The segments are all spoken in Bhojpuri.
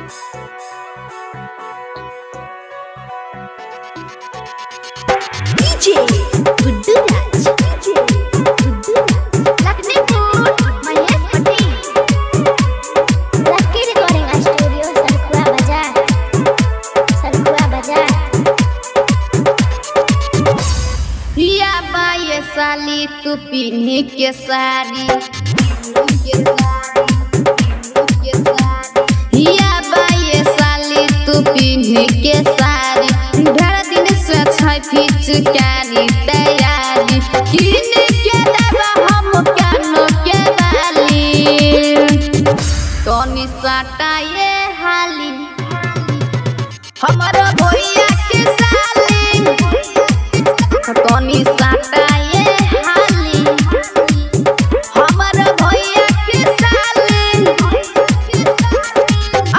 DJ Gudu Raj, Lakshmipur, Mahesh Patel, Lucky Recording Studio, Sarkua Bazaar. हिया बाये साली तू पीनी के साड़ी, हिया बाये साली तू पीनी के साड़ी, ढेर दिन से छै पिचकारी तैयारी, किन के देबा हम कानो के बाली, तोनी साटा ये हाली हमारा भैया के साली, तोनी साटा ये हाली हमारा भैया के साली,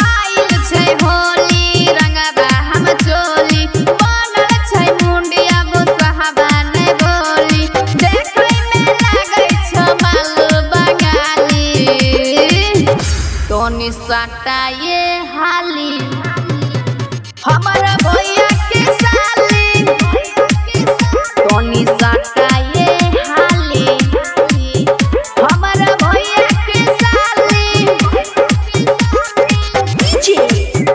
आइल छै होली रंगबा हम चोली, बनल छै मुंडिया बुसहबा नै बोली, देखै में लागै छ मालू बंगाली, तोनी साटा ये हाली हमारा भैया के साली, तोनी साटा ये हाली हमारा भैया के साली। DJ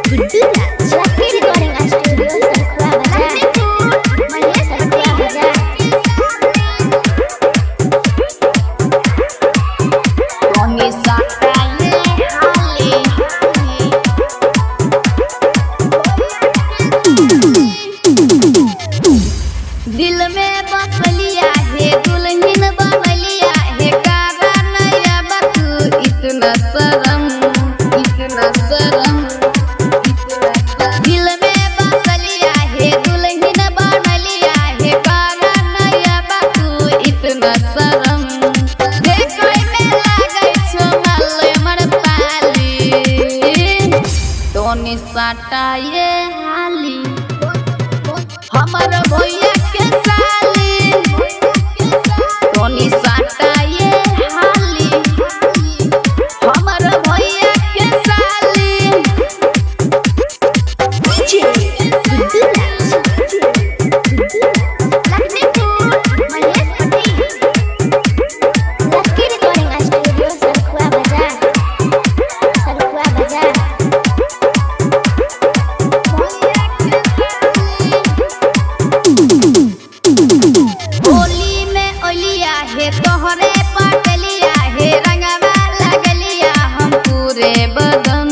Gudu Raj, Lucky Recording Studio, Sarkua Bazaar, Mahesh Patel, तोनी साटा ये हाली दिल में बसलिया है दुल्हन बनलिया है, कारा नया बतू इतना शरम दिल में बसलिया है दुल्हन बनलिया है, कारा नया बतू इतना शरम, देखै में लागै छ माले मर पाली, तोनी साटा ये हाली हमारा भैया के साली, तोनी साटा ये हाली हमारा भैया के साली। DJ Gudu Raj, Lakshmipur, Mahesh Patel, Lucky Recording Studio, Sarkua Bazaar. Holi में ओलिया है तोहरे पटलिया है, रंगवा लगलिया हम पूरे बदन,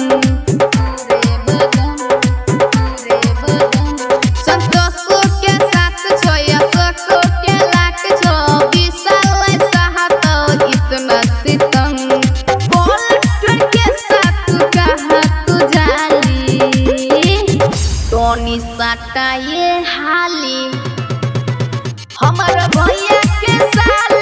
संतोषो के साथ छो अशोको के लाख छो, विशाल सहतो इतना सितम, पलटन के साथ कहा तू जाली, तोनी साटा ये हाली हमारा भैया के साली।